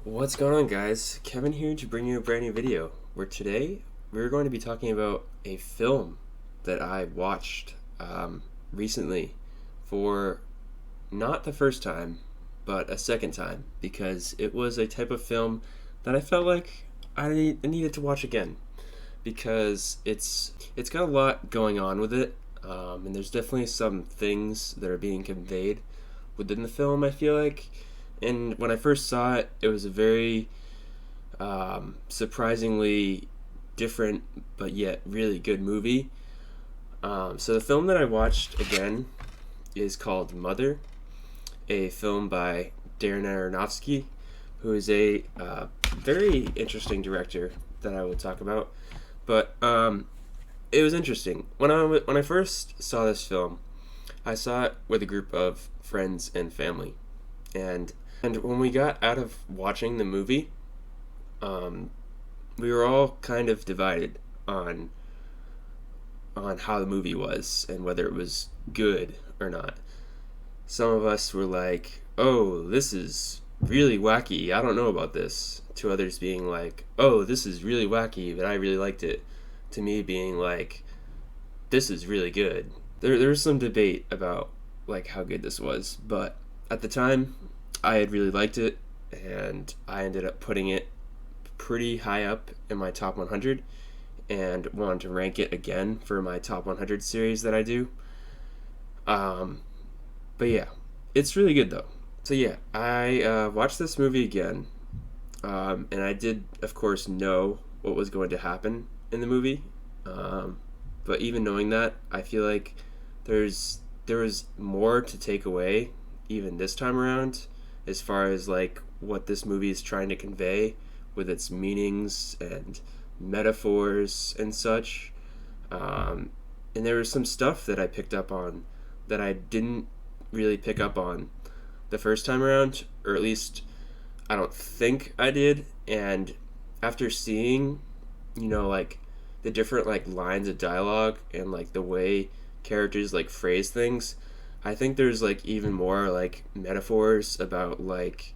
What's going on, guys? Kevin here to bring you a brand new video where today we're going to be talking about a film that I watched recently for not the first time, but a second time because it was a type of film that I felt like I needed to watch again because it's got a lot going on with it, and there's definitely some things that are being conveyed within the film. I feel like, and when I first saw it, it was a very surprisingly different but yet really good movie. So the film that I watched again is called Mother, a film by Darren Aronofsky, who is a very interesting director that I will talk about. But it was interesting when I first saw this film. I saw it with a group of friends and family, and when we got out of watching the movie, um, we were all kind of divided on how the movie was and whether it was good or not. Some of us were like, "Oh, this is really wacky. I don't know about this." To others being like, "Oh, this is really wacky, but I really liked it." To me being like, "This is really good." There was some debate about like how good this was, but at the time, I had really liked it, and I ended up putting it pretty high up in my top 100, and wanted to rank it again for my top 100 series that I do. Um, but yeah, it's really good though. So yeah, I watched this movie again, and I did, of course, know what was going to happen in the movie. Um, but even knowing that, I feel like there was more to take away even this time around, as far as like what this movie is trying to convey with its meanings and metaphors and such. Um, and there was some stuff that I picked up on that I didn't really pick up on the first time around, or at least I don't think I did. And after seeing, like the different like lines of dialogue and like the way characters like phrase things, I think there's like even more like metaphors about like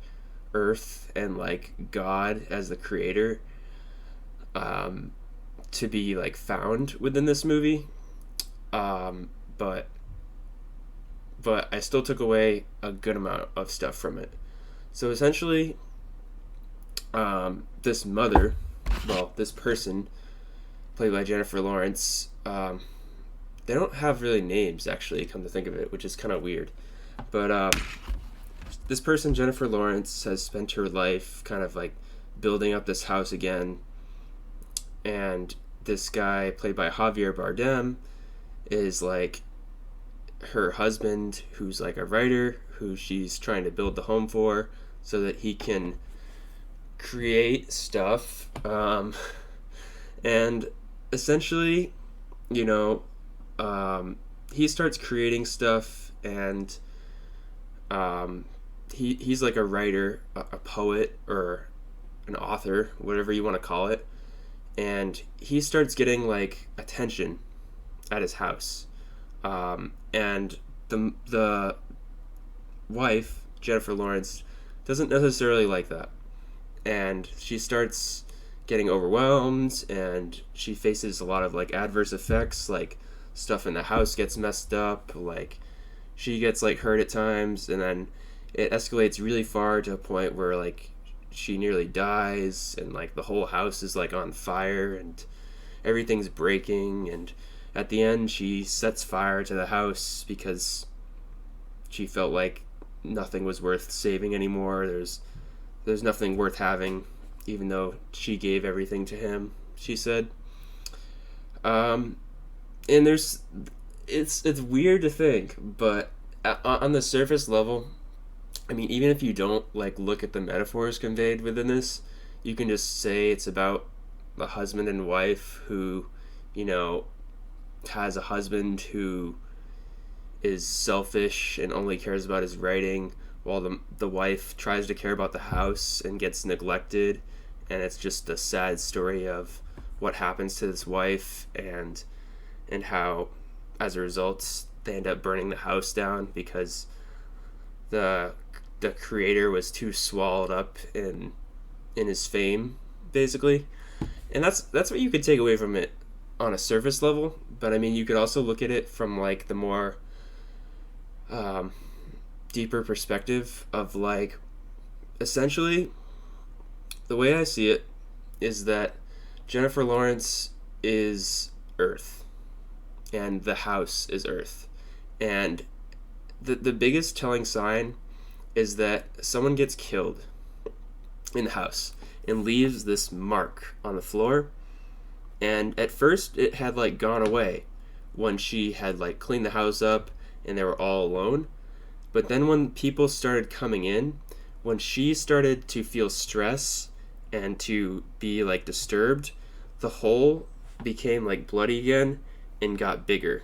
Earth and like God as the creator, um, to be like found within this movie. Um, but I still took away a good amount of stuff from it. So essentially, this mother, well, this person played by Jennifer Lawrence, they don't have really names actually. Come to think of it, which is kind of weird. But this person, Jennifer Lawrence, has spent her life kind of like building up this house again, and this guy played by Javier Bardem is like her husband, who's like a writer who she's trying to build the home for so that he can create stuff, and essentially, you know he starts creating stuff, and um, he's like a writer, a poet, or an author, whatever you want to call it, and he starts getting like attention at his house, and the wife, Jennifer Lawrence, doesn't necessarily like that, and she starts getting overwhelmed, and she faces a lot of like adverse effects, like stuff in the house gets messed up, like she gets like hurt at times, and then it escalates really far to a point where like she nearly dies, and like the whole house is like on fire, and everything's breaking, and at the end she sets fire to the house because she felt like nothing was worth saving anymore. There's nothing worth having, even though she gave everything to him, she said. Um, and it's weird to think, but on the surface level, I mean, even if you don't like look at the metaphors conveyed within this, you can just say it's about a husband and wife who, you know, has a husband who is selfish and only cares about his writing, while the wife tries to care about the house and gets neglected, and it's just a sad story of what happens to this wife, and how as a result they end up burning the house down because the the creator was too swallowed up in in his fame, basically. And that's what you could take away from it on a surface level. But I mean, you could also look at it from like the more um, deeper perspective of like essentially the way I see it is that Jennifer Lawrence is Earth and the house is Earth. And the biggest telling sign is that someone gets killed in the house and leaves this mark on the floor. And at first it had like gone away when she had like cleaned the house up and they were all alone. But then when people started coming in, when she started to feel stress and to be like disturbed, the hole became like bloody again and got bigger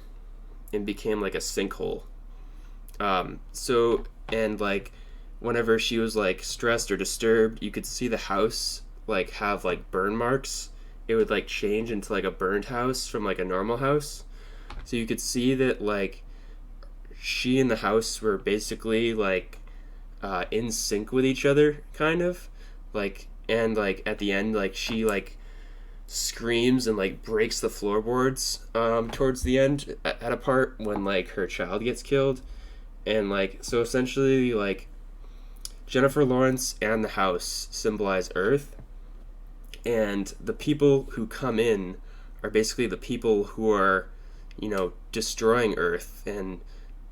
and became like a sinkhole. And like whenever she was like stressed or disturbed, you could see the house like have like burn marks. It would like change into like a burned house from like a normal house. So you could see that like she and the house were basically like in sync with each other, kind of like. And like at the end, like she like screams and like breaks the floorboards towards the end at a part when like her child gets killed. And like so essentially like Jennifer Lawrence and the house symbolize Earth, and the people who come in are basically the people who are, you know, destroying Earth and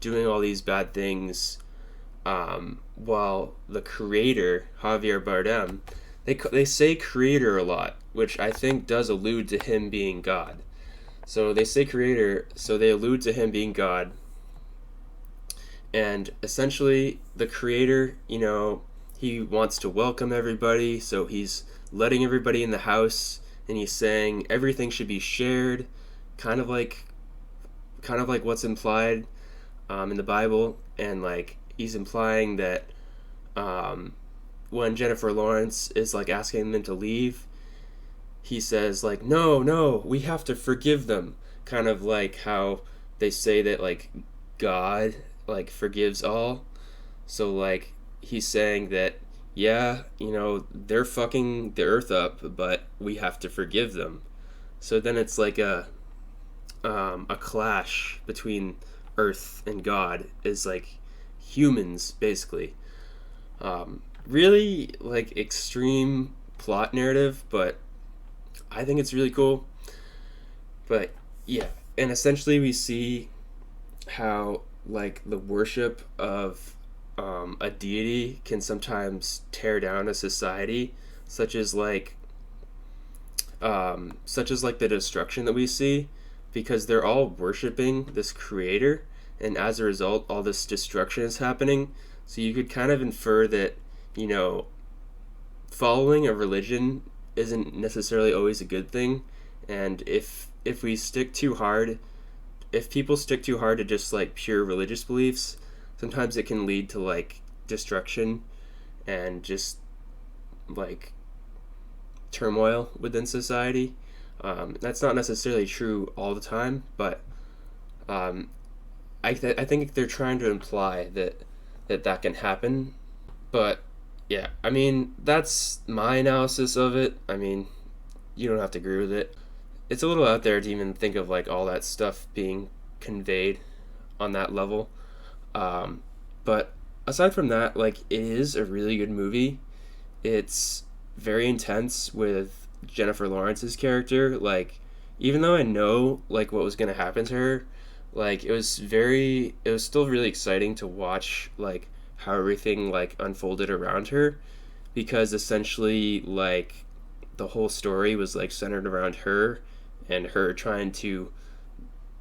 doing all these bad things, while the creator, Javier Bardem, they say creator a lot, which I think does allude to him being God. So they say creator, so they allude to him being God. And essentially, the creator, you know, he wants to welcome everybody, so he's letting everybody in the house, and he's saying everything should be shared, kind of like what's implied in the Bible. And like he's implying that when Jennifer Lawrence is like asking them to leave, he says like, no, no, we have to forgive them, kind of like how they say that like God like forgives all. So like he's saying that, yeah, you know, they're fucking the earth up, but we have to forgive them. So then it's like a clash between earth and God, is like humans basically. Really like extreme plot narrative, but I think it's really cool. But yeah, and essentially we see how like the worship of a deity can sometimes tear down a society, such as like the destruction that we see, because they're all worshiping this creator, and as a result all this destruction is happening. So you could kind of infer that, you know, following a religion isn't necessarily always a good thing. And if we stick too hard, if people stick too hard to just like pure religious beliefs, sometimes it can lead to like destruction and just like turmoil within society. That's not necessarily true all the time, but I think they're trying to imply that can happen. But yeah, I mean, that's my analysis of it. I mean, you don't have to agree with it. It's a little out there to even think of like all that stuff being conveyed on that level. But aside from that, like, it is a really good movie. It's very intense with Jennifer Lawrence's character. Like, even though I know like what was gonna happen to her, like it was still really exciting to watch like how everything like unfolded around her, because essentially like the whole story was like centered around her and her trying to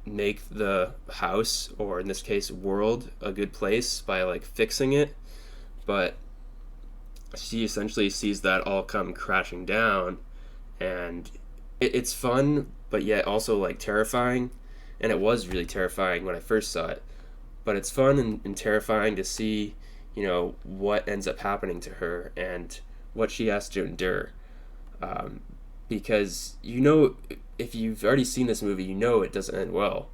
make the house, or in this case world, a good place by like fixing it. But she essentially sees that all come crashing down, and it's fun but yet also like terrifying. And it was really terrifying when I first saw it, but it's fun and terrifying to see, you know, what ends up happening to her and what she has to endure. Because, you know, if you've already seen this movie, you know it doesn't end well,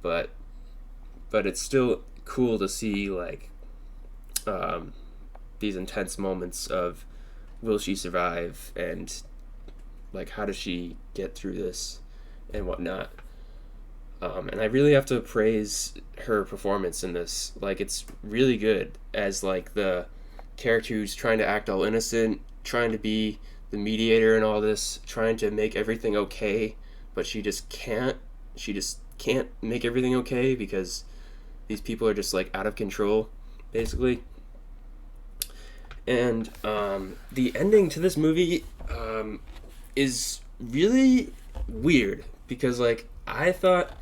but it's still cool to see like these intense moments of will she survive, and like how does she get through this and whatnot. And I really have to praise her performance in this. Like, it's really good as like the character who's trying to act all innocent, trying to be the mediator and all this, trying to make everything okay, but she just can't. She just can't make everything okay because these people are just like out of control, basically. And the ending to this movie is really weird because like I thought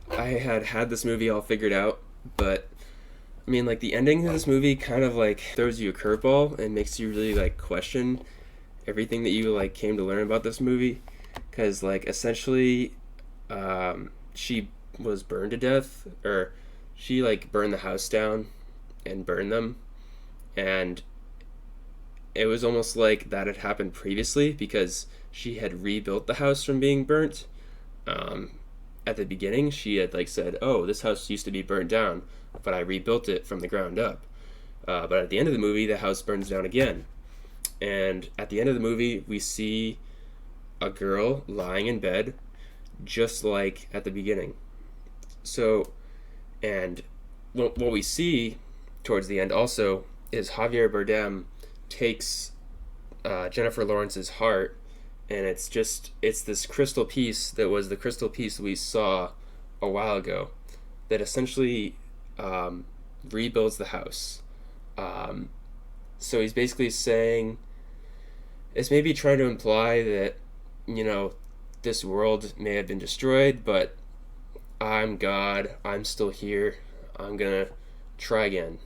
I had this movie all figured out, but I mean like the ending to this movie kind of like throws you a curveball and makes you really like question everything that you like came to learn about this movie, because like essentially she was burned to death, or she like burned the house down and burned them, and it was almost like that had happened previously because she had rebuilt the house from being burnt. At the beginning, she had like said, "Oh, this house used to be burnt down, but I rebuilt it from the ground up." But at the end of the movie, the house burns down again, and at the end of the movie, we see a girl lying in bed, just like at the beginning. So, and what we see towards the end also is Javier Bardem takes Jennifer Lawrence's heart, and it's this crystal piece that was the crystal piece we saw a while ago that essentially rebuilds the house. So he's basically saying, it's maybe trying to imply that, you know, this world may have been destroyed, but I'm God, I'm still here, I'm gonna try again.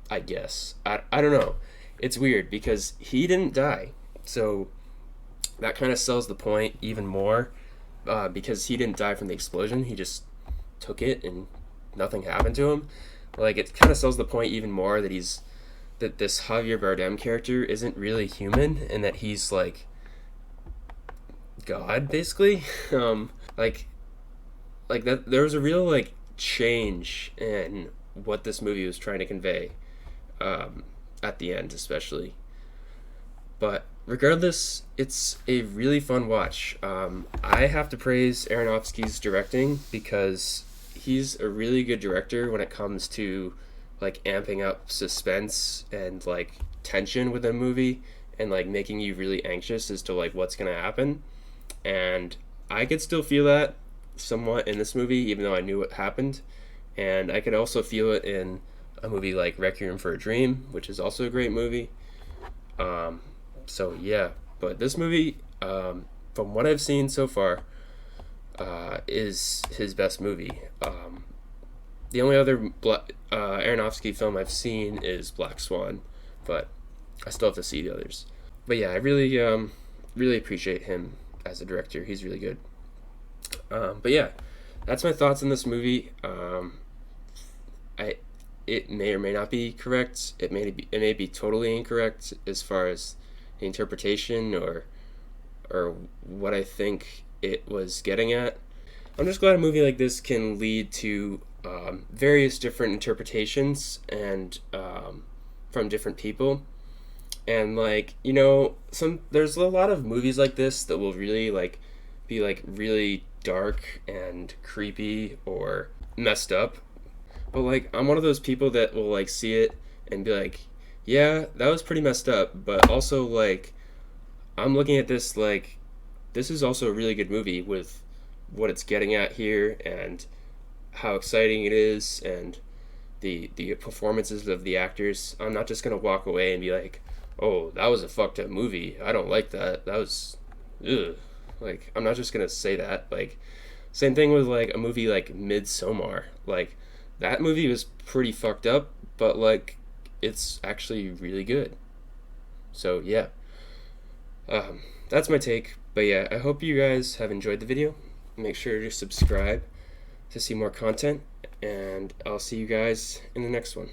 I guess. I don't know. It's weird because he didn't die. So that kind of sells the point even more, because he didn't die from the explosion. He just took it and nothing happened to him. Like, it kind of sells the point even more that this Javier Bardem character isn't really human and that he's like God, basically. Like that there was a real like change in what this movie was trying to convey, at the end especially. But regardless, it's a really fun watch. I have to praise Aronofsky's directing because he's a really good director when it comes to like amping up suspense and like tension with a movie and like making you really anxious as to like what's gonna happen. And I could still feel that somewhat in this movie, even though I knew what happened. And I could also feel it in a movie like Requiem for a Dream, which is also a great movie. So yeah, but this movie, from what I've seen so far, is his best movie. The only other Aronofsky film I've seen is Black Swan, but I still have to see the others. But yeah, I really, really appreciate him as a director. He's really good. But yeah, that's my thoughts on this movie. It may or may not be correct. It may be totally incorrect as far as the interpretation or what I think it was getting at. I'm just glad a movie like this can lead to various different interpretations and from different people. And like, you know, there's a lot of movies like this that will really like be like really dark and creepy or messed up. But like, I'm one of those people that will like see it and be like, yeah, that was pretty messed up, but also like I'm looking at this like this is also a really good movie with what it's getting at here and how exciting it is and the performances of the actors. I'm not just gonna walk away and be like, oh, that was a fucked up movie, I don't like that, that was ugh. Like, I'm not just gonna say that. Like, same thing with like a movie like Midsommar. Like, that movie was pretty fucked up, but like it's actually really good. So yeah, that's my take. But yeah, I hope you guys have enjoyed the video. Make sure to subscribe to see more content, and I'll see you guys in the next one.